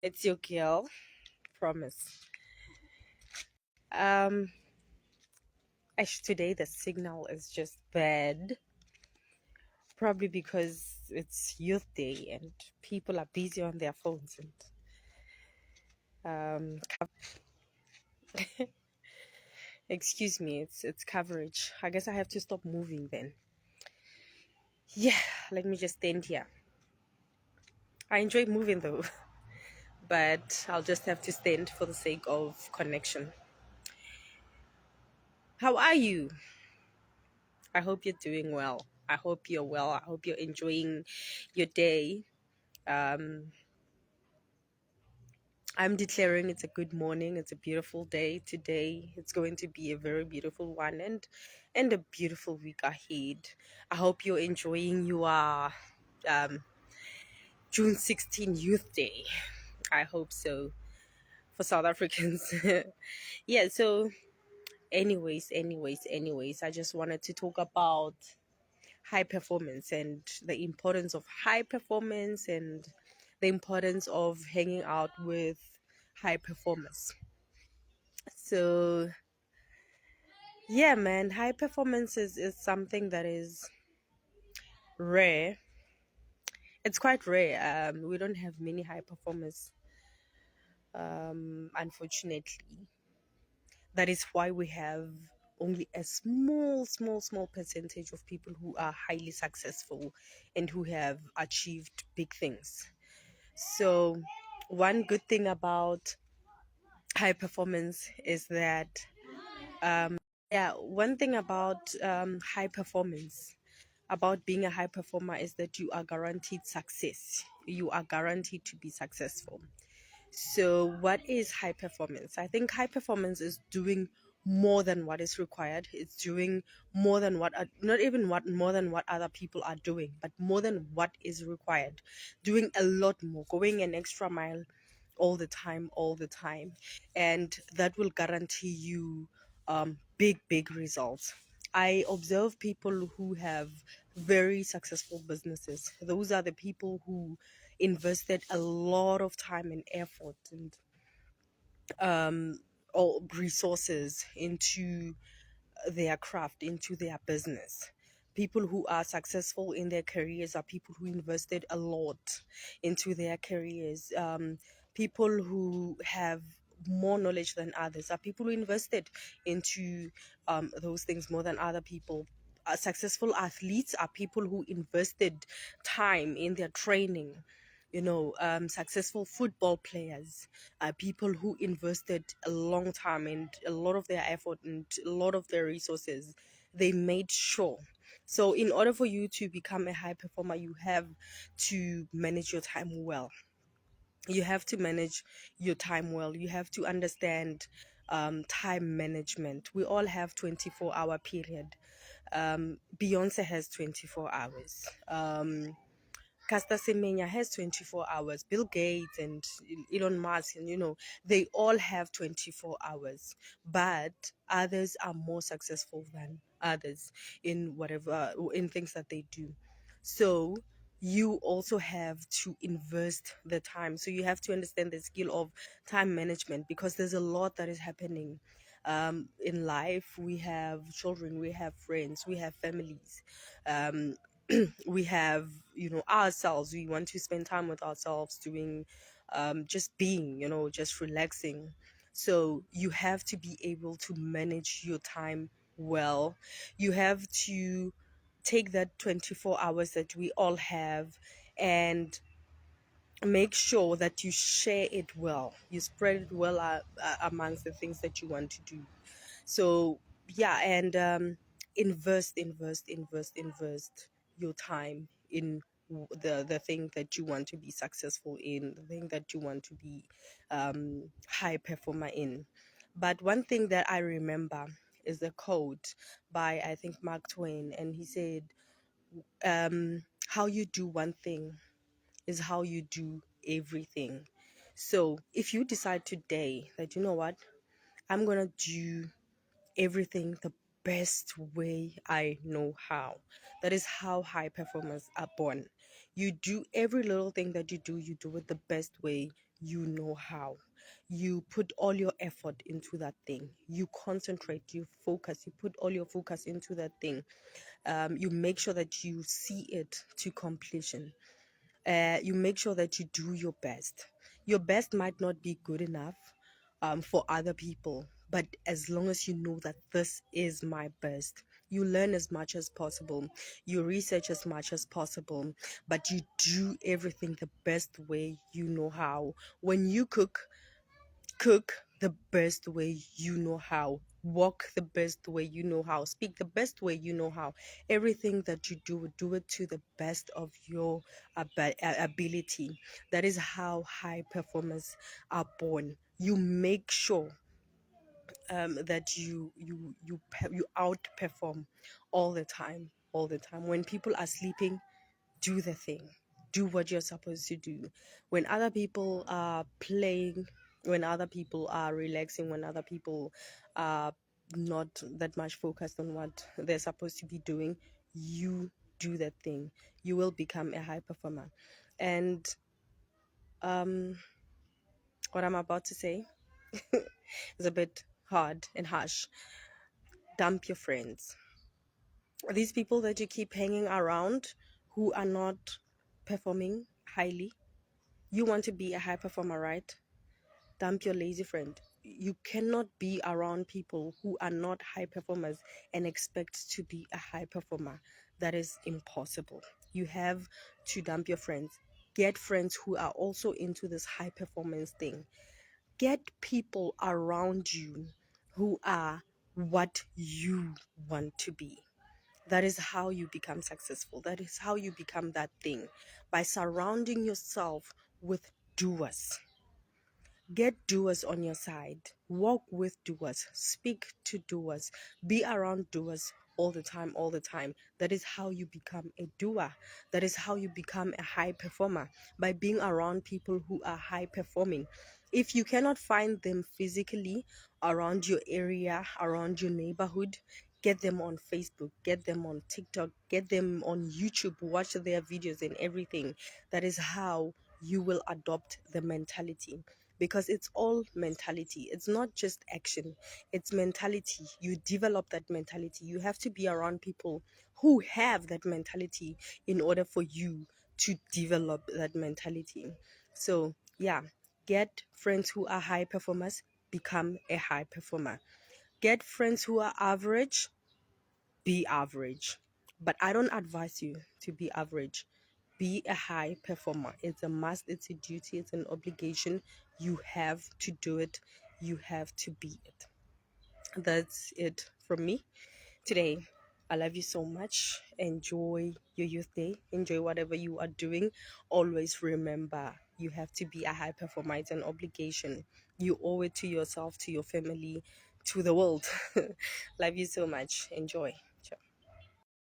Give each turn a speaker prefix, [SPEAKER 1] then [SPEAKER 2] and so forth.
[SPEAKER 1] It's your girl, promise. Um, Today the signal is just bad. Probably because it's Youth Day and people are busy on their phones and excuse me, it's coverage. I guess I have to stop moving then. Yeah, let me just stand here. I enjoy moving though, but I'll just have to stand for the sake of connection. How are you? I hope you're doing well. I hope you're well. I hope you're enjoying your day. Um, I'm declaring it's a good morning. It's a beautiful day today. It's going to be a very beautiful one and a beautiful week ahead. I hope you're enjoying your um, June 16 Youth Day. I hope so for South Africans. Yeah, so anyways, I just wanted to talk about high performance and the importance of high performance and the importance of hanging out with high performers. So, yeah, man, high performance is something that is rare. It's quite rare. We don't have many high performers, unfortunately. That is why we have only a small percentage of people who are highly successful and who have achieved big things. So, one good thing about high performance is that, yeah, one thing about high performance, about being a high performer, is that you are guaranteed success. You are guaranteed to be successful. So, what is high performance? I think high performance is doing more than what is required. It's doing more than what, not even what more than what other people are doing, but more than what is required. Doing a lot more, going an extra mile all the time. And that will guarantee you big results. I observe people who have very successful businesses. Those are the people who invested a lot of time and effort and all resources into their craft, into their business. People who are successful in their careers are people who invested a lot into their careers. People who have more knowledge than others are people who invested into those things more than other people. Successful athletes are people who invested time in their training. Successful football players are people who invested a long time and a lot of their effort and a lot of their resources. They made sure. So, in order for you to become a high performer, you have to manage your time well. You have to manage your time well. You have to understand time management. We all have 24-hour period. Beyonce has 24 hours. Caster Semenya has 24 hours. Bill Gates and Elon Musk, and they all have 24 hours. But others are more successful than others in whatever, in things that they do. So you also have to invest the time. So you have to understand the skill of time management because there's a lot that is happening. In life, we have children, we have friends, we have families. Um, we have ourselves. We want to spend time with ourselves, doing just being, just relaxing. So you have to be able to manage your time well. You have to take that 24 hours that we all have and make sure that you share it well, you spread it well amongst the things that you want to do. So yeah, and invest your time in the thing that you want to be successful in, the thing that you want to be high performer in. But one thing that I remember is a quote by, I think, Mark Twain, and he said, how you do one thing is how you do everything. So if you decide today that, you know what, I'm gonna do everything the best way I know how. That is how high performers are born. You do every little thing that you do it the best way you know how. You put all your effort into that thing. You concentrate, you focus, you put all your focus into that thing. You make sure that you see it to completion. You make sure that you do your best. Your best might not be good enough for other people, but as long as you know that this is my best, you learn as much as possible, you research as much as possible, but you do everything the best way you know how. When you cook the best way you know how, walk the best way you know how, speak the best way you know how. Everything that you do it to the best of your ability. That is how high performers are born. You make sure that you outperform all the time. When people are sleeping, do the thing, do what you're supposed to do. When other people are playing, when other people are relaxing, when other people are not that much focused on what they're supposed to be doing, you do that thing. You will become a high performer. And um what I'm about to say is a bit hard and harsh. Dump your friends. These people that you keep hanging around who are not performing highly. You want to be a high performer, right? Dump your lazy friend. You cannot be around people who are not high performers and expect to be a high performer. That is impossible. You have to dump your friends. Get friends who are also into this high performance thing. Get people around you who are what you want to be. That is how you become successful. That is how you become that thing. By surrounding yourself with doers. Get doers on your side. Walk with doers. Speak to doers. Be around doers all the time, all the time. That is how you become a doer. That is how you become a high performer, by being around people who are high performing. If you cannot find them physically around your area, around your neighborhood, get them on Facebook, get them on TikTok, get them on YouTube, watch their videos and everything. That is how you will adopt the mentality, because it's all mentality. It's not just action, it's mentality. You develop that mentality. You have to be around people who have that mentality in order for you to develop that mentality. So, yeah, get friends who are high performers, become a high performer. Get friends who are average, be average. But I don't advise you to be average. Be a high performer. It's a must, it's a duty, it's an obligation. You have to do it, you have to be it. That's it from me today. I love you so much. Enjoy your youth day, enjoy whatever you are doing. Always remember, you have to be a high performer. It's an obligation. You owe it to yourself, to your family, to the world. Love you so much. Enjoy.